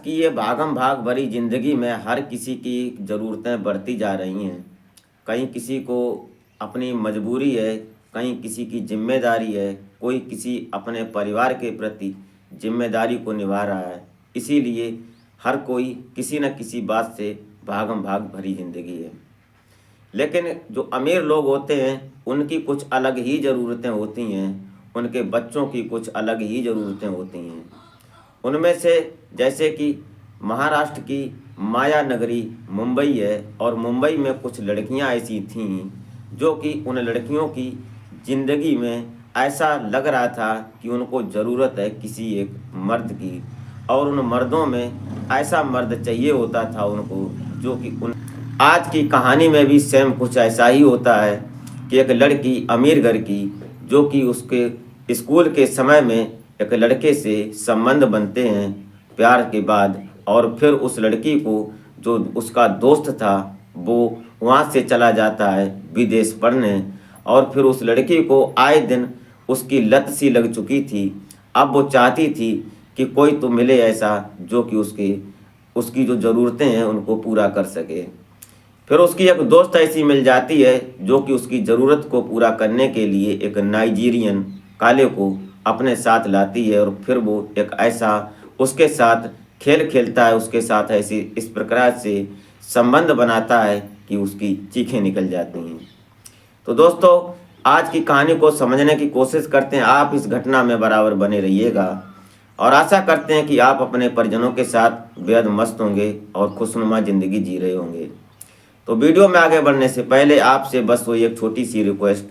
की ये भागम भाग भरी ज़िंदगी में हर किसी की ज़रूरतें बढ़ती जा रही हैं। कहीं किसी को अपनी मजबूरी है, कहीं किसी की जिम्मेदारी है, कोई किसी अपने परिवार के प्रति जिम्मेदारी को निभा रहा है। इसीलिए हर कोई किसी न किसी बात से भागम भाग भरी ज़िंदगी है। लेकिन जो अमीर लोग होते हैं उनकी कुछ अलग ही ज़रूरतें होती हैं, उनके बच्चों की कुछ अलग ही ज़रूरतें होती हैं। उनमें से जैसे कि महाराष्ट्र की माया नगरी मुंबई है, और मुंबई में कुछ लड़कियां ऐसी थीं जो कि उन लड़कियों की ज़िंदगी में ऐसा लग रहा था कि उनको ज़रूरत है किसी एक मर्द की, और उन मर्दों में ऐसा मर्द चाहिए होता था उनको जो कि उन आज की कहानी में भी सेम कुछ ऐसा ही होता है कि एक लड़की अमीर घर की, जो कि उसके स्कूल के समय में एक लड़के से संबंध बनते हैं प्यार के बाद, और फिर उस लड़की को जो उसका दोस्त था वो वहाँ से चला जाता है विदेश पढ़ने, और फिर उस लड़की को आए दिन उसकी लत सी लग चुकी थी। अब वो चाहती थी कि कोई तो मिले ऐसा जो कि उसकी जो ज़रूरतें हैं उनको पूरा कर सके। फिर उसकी एक दोस्त ऐसी मिल जाती है जो कि उसकी ज़रूरत को पूरा करने के लिए एक नाइजीरियन काले को अपने साथ लाती है, और फिर वो एक ऐसा उसके साथ खेल खेलता है, उसके साथ ऐसी इस प्रकार से संबंध बनाता है कि उसकी चीखें निकल जाती हैं। तो दोस्तों, आज की कहानी को समझने की कोशिश करते हैं। आप इस घटना में बराबर बने रहिएगा, और आशा करते हैं कि आप अपने परिजनों के साथ बेहद मस्त होंगे और खुशनुमा ज़िंदगी जी रहे होंगे। तो वीडियो में आगे बढ़ने से पहले आपसे बस वही एक छोटी सी रिक्वेस्ट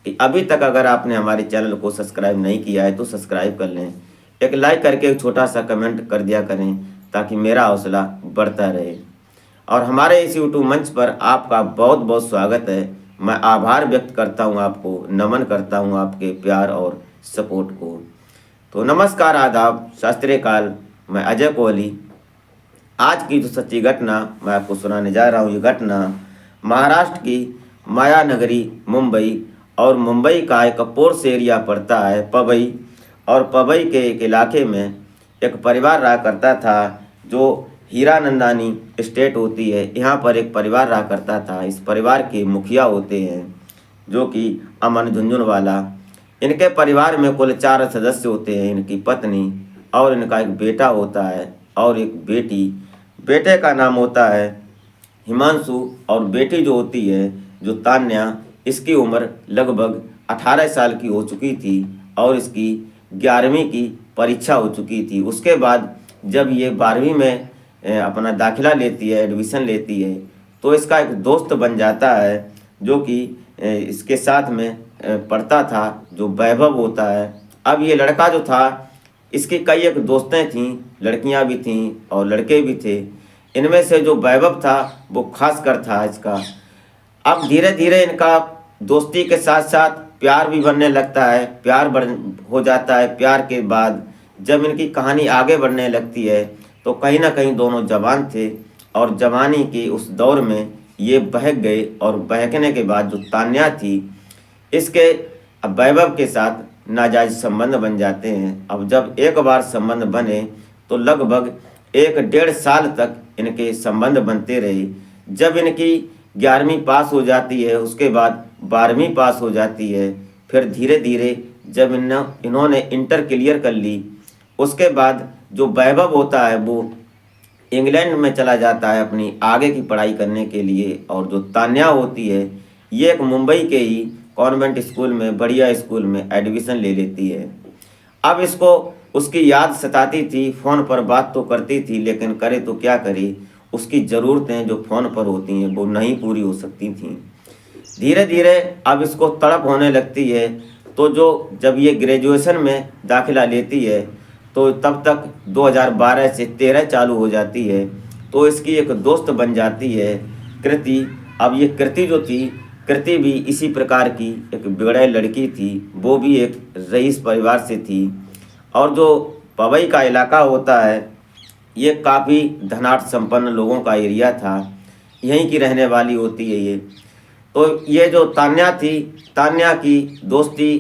कि अभी तक अगर आपने हमारे चैनल को सब्सक्राइब नहीं किया है तो सब्सक्राइब कर लें, एक लाइक करके एक छोटा सा कमेंट कर दिया करें ताकि मेरा हौसला बढ़ता रहे। और हमारे इस यूट्यूब मंच पर आपका बहुत बहुत स्वागत है। मैं आभार व्यक्त करता हूँ, आपको नमन करता हूँ आपके प्यार और सपोर्ट को। तो नमस्कार, आदाब, सत श्री अकाल। मैं अजय कोहली। आज की जो सच्ची घटना मैं आपको सुनाने जा रहा हूँ, ये घटना महाराष्ट्र की माया नगरी मुंबई, और मुंबई का एक पोर्स एरिया पड़ता है पवई, और पवई के एक इलाके में एक परिवार रहा करता था जो हीरानंदानी स्टेट होती है, यहाँ पर एक परिवार रहा करता था। इस परिवार के मुखिया होते हैं जो कि अमन झुंझुनवाला। इनके परिवार में कुल 4 सदस्य होते हैं, इनकी पत्नी और इनका एक बेटा होता है और एक बेटी। बेटे का नाम होता है हिमांशु, और बेटी जो होती है जो तान्या, इसकी उम्र लगभग 18 साल की हो चुकी थी और इसकी 11वीं की परीक्षा हो चुकी थी। उसके बाद जब ये 12वीं में अपना दाखिला लेती है, एडमिशन लेती है, तो इसका एक दोस्त बन जाता है जो कि इसके साथ में पढ़ता था, जो वैभव होता है। अब ये लड़का जो था, इसकी कई एक दोस्तें थीं, लड़कियां भी थीं और लड़के भी थे। इनमें से जो वैभव था वो खास कर था इसका। अब धीरे धीरे इनका दोस्ती के साथ साथ प्यार भी बनने लगता है, प्यार हो जाता है। प्यार के बाद जब इनकी कहानी आगे बढ़ने लगती है तो कहीं ना कहीं दोनों जवान थे, और जवानी के उस दौर में ये बहक गए, और बहकने के बाद जो तान्या थी, इसके अब वैभव के साथ नाजायज संबंध बन जाते हैं। अब जब एक बार संबंध बने तो लगभग 1 डेढ़ साल तक इनके संबंध बनते रहे। जब इनकी 11वीं पास हो जाती है, उसके बाद 12वीं पास हो जाती है, फिर धीरे धीरे जब इन्होंने इंटर क्लियर कर ली, उसके बाद जो वैभव होता है वो इंग्लैंड में चला जाता है अपनी आगे की पढ़ाई करने के लिए, और जो तान्या होती है ये एक मुंबई के ही कॉन्वेंट स्कूल में, बढ़िया स्कूल में एडमिशन ले लेती है। अब इसको उसकी याद सताती थी, फ़ोन पर बात तो करती थी, लेकिन करे तो क्या करे, उसकी ज़रूरतें जो फ़ोन पर होती हैं वो नहीं पूरी हो सकती थीं। धीरे धीरे अब इसको तड़प होने लगती है। तो जब ये ग्रेजुएशन में दाखिला लेती है तो तब तक 2012 से 13 चालू हो जाती है। तो इसकी एक दोस्त बन जाती है कृति। अब ये कृति जो थी, कृति भी इसी प्रकार की एक बिगड़ैल लड़की थी, वो भी एक रईस परिवार से थी। और जो पवई का इलाका होता है ये काफ़ी धनाढ़ संपन्न लोगों का एरिया था, यहीं की रहने वाली होती है ये। तो ये जो तान्या थी, तान्या की दोस्ती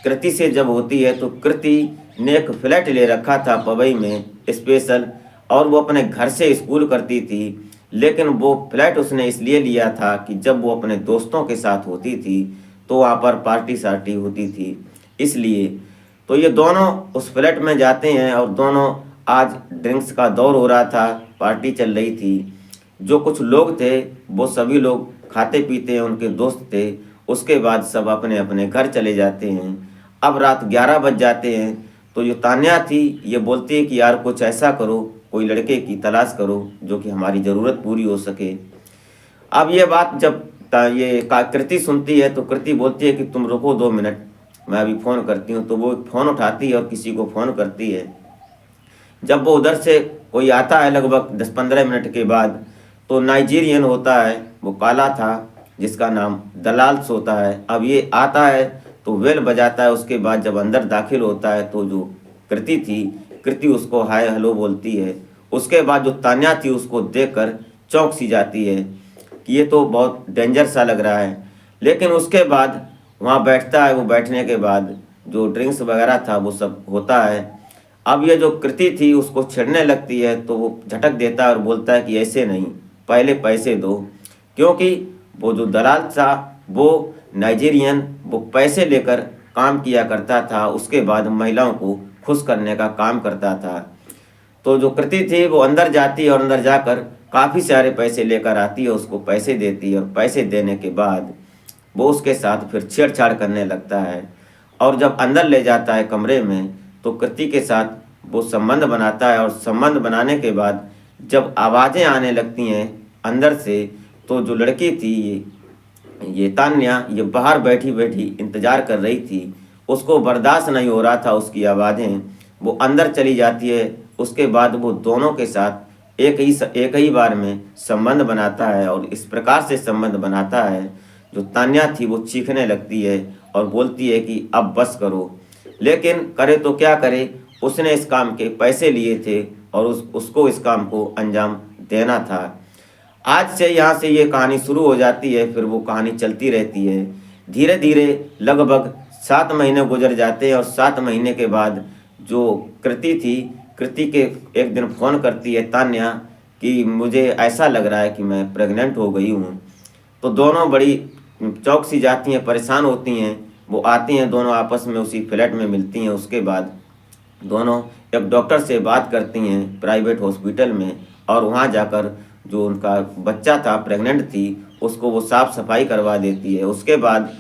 कृति से जब होती है तो कृति ने एक फ्लैट ले रखा था पवई में स्पेशल, और वो अपने घर से स्कूल करती थी। लेकिन वो फ्लैट उसने इसलिए लिया था कि जब वो अपने दोस्तों के साथ होती थी तो वहाँ पर पार्टी सार्टी होती थी, इसलिए। तो ये दोनों उस फ्लैट में जाते हैं और दोनों, आज ड्रिंक्स का दौर हो रहा था, पार्टी चल रही थी। जो कुछ लोग थे वो सभी लोग खाते पीते हैं, उनके दोस्त थे। उसके बाद सब अपने अपने घर चले जाते हैं। अब रात 11 बज जाते हैं। तो जो तान्या थी ये बोलती है कि यार कुछ ऐसा करो, कोई लड़के की तलाश करो जो कि हमारी ज़रूरत पूरी हो सके। अब ये बात जब कृति सुनती है तो कृति बोलती है कि तुम रुको 2 मिनट, मैं अभी फ़ोन करती हूँ। तो वो फ़ोन उठाती है और किसी को फ़ोन करती है। जब वो उधर से कोई आता है लगभग 10-15 मिनट के बाद, तो नाइजीरियन होता है, वो काला था, जिसका नाम दलाल्स होता है। अब ये आता है तो वेल बजाता है। उसके बाद जब अंदर दाखिल होता है तो जो कृति थी, कृति उसको हाय हेलो बोलती है। उसके बाद जो तान्या थी उसको देखकर चौंक सी जाती है कि ये तो बहुत डेंजर सा लग रहा है। लेकिन उसके बाद वहाँ बैठता है। वो बैठने के बाद जो ड्रिंक्स वगैरह था वो सब होता है। अब ये जो कृति थी उसको छेड़ने लगती है तो वो झटक देता है और बोलता है कि ऐसे नहीं, पहले पैसे दो। क्योंकि वो जो दलाल था वो नाइजीरियन, वो पैसे लेकर काम किया करता था, उसके बाद महिलाओं को खुश करने का काम करता था। तो जो कृति थी वो अंदर जाती है और अंदर जाकर काफ़ी सारे पैसे लेकर आती है, उसको पैसे देती है और पैसे देने के बाद वो उसके साथ फिर छेड़छाड़ करने लगता है। और जब अंदर ले जाता है कमरे में तो कृति के साथ वो संबंध बनाता है। और संबंध बनाने के बाद जब आवाज़ें आने लगती हैं अंदर से, तो जो लड़की थी ये तान्या, ये बाहर बैठी बैठी इंतज़ार कर रही थी। उसको बर्दाश्त नहीं हो रहा था उसकी आवाज़ें, वो अंदर चली जाती है। उसके बाद वो दोनों के साथ एक ही बार में संबंध बनाता है और इस प्रकार से संबंध बनाता है जो तान्या थी वो चीखने लगती है और बोलती है कि अब बस करो। लेकिन करे तो क्या करे, उसने इस काम के पैसे लिए थे और उसको इस काम को अंजाम देना था। आज से यहाँ से ये कहानी शुरू हो जाती है, फिर वो कहानी चलती रहती है। धीरे धीरे लगभग 7 महीने गुजर जाते हैं और 7 महीने के बाद जो कृति थी, कृति के एक दिन फ़ोन करती है तान्या कि मुझे ऐसा लग रहा है कि मैं प्रेग्नेंट हो गई हूँ। तो दोनों बड़ी चौंक सी जाती हैं, परेशान होती हैं। वो आती हैं, दोनों आपस में उसी फ्लैट में मिलती हैं। उसके बाद दोनों एक डॉक्टर से बात करती हैं प्राइवेट हॉस्पिटल में, और वहाँ जाकर जो उनका बच्चा था, प्रेग्नेंट थी, उसको वो साफ़ सफाई करवा देती है। उसके बाद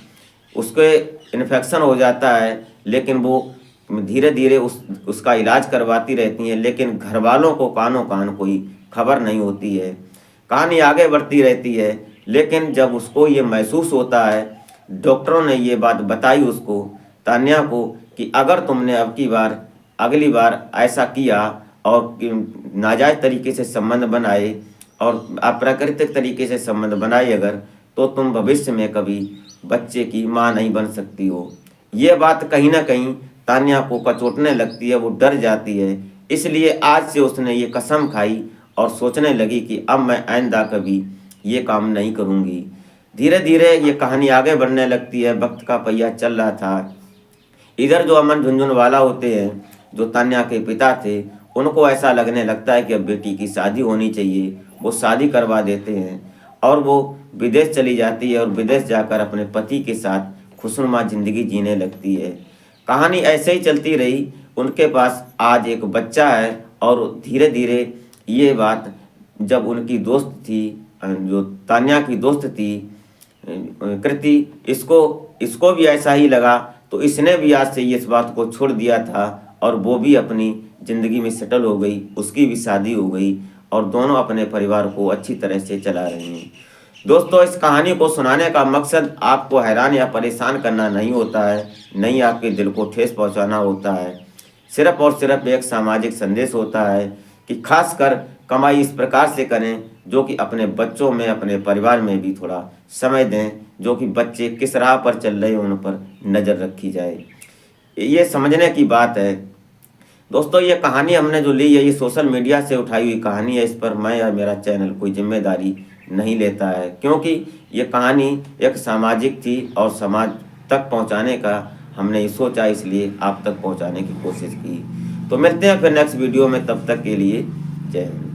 उसके इन्फेक्शन हो जाता है, लेकिन वो धीरे धीरे उसका इलाज करवाती रहती हैं। लेकिन घर वालों को कानो कान कोई खबर नहीं होती है। कहानी आगे बढ़ती रहती है। लेकिन जब उसको ये महसूस होता है, डॉक्टरों ने ये बात बताई उसको, तान्या को, कि अगर तुमने अगली बार ऐसा किया और नाजायज़ तरीके से संबंध बनाए और अप्राकृतिक तरीके से संबंध बनाए अगर, तो तुम भविष्य में कभी बच्चे की माँ नहीं बन सकती हो। ये बात कहीं ना कहीं तान्या को कचोटने लगती है, वो डर जाती है। इसलिए आज से उसने ये कसम खाई और सोचने लगी कि अब मैं आइंदा कभी ये काम नहीं करूँगी। धीरे धीरे ये कहानी आगे बढ़ने लगती है। वक्त का पहिया चल रहा था। इधर जो अमन झुनझुनवाला होते हैं, जो तान्या के पिता थे, उनको ऐसा लगने लगता है कि अब बेटी की शादी होनी चाहिए। वो शादी करवा देते हैं और वो विदेश चली जाती है और विदेश जाकर अपने पति के साथ खुशनुमा ज़िंदगी जीने लगती है। कहानी ऐसे ही चलती रही। उनके पास आज एक बच्चा है और धीरे धीरे ये बात जब उनकी दोस्त थी, जो तान्या की दोस्त थी कृति, इसको भी ऐसा ही लगा। तो इसने भी आज से इस बात को छोड़ दिया था और वो भी अपनी ज़िंदगी में सेटल हो गई, उसकी भी शादी हो गई और दोनों अपने परिवार को अच्छी तरह से चला रहे हैं। दोस्तों, इस कहानी को सुनाने का मकसद आपको हैरान या परेशान करना नहीं होता है, नहीं आपके दिल को ठेस पहुंचाना होता है। सिर्फ और सिर्फ एक सामाजिक संदेश होता है कि खासकर कमाई इस प्रकार से करें जो कि अपने बच्चों में, अपने परिवार में भी थोड़ा समय दें, जो कि बच्चे किस राह पर चल रहे हैं उन पर नज़र रखी जाए। ये समझने की बात है। दोस्तों, ये कहानी हमने जो ली है ये सोशल मीडिया से उठाई हुई कहानी है। इस पर मैं या मेरा चैनल कोई जिम्मेदारी नहीं लेता है, क्योंकि ये कहानी एक सामाजिक थी और समाज तक पहुंचाने का हमने ये सोचा, इसलिए आप तक पहुंचाने की कोशिश की। तो मिलते हैं फिर नेक्स्ट वीडियो में। तब तक के लिए जय हिंद।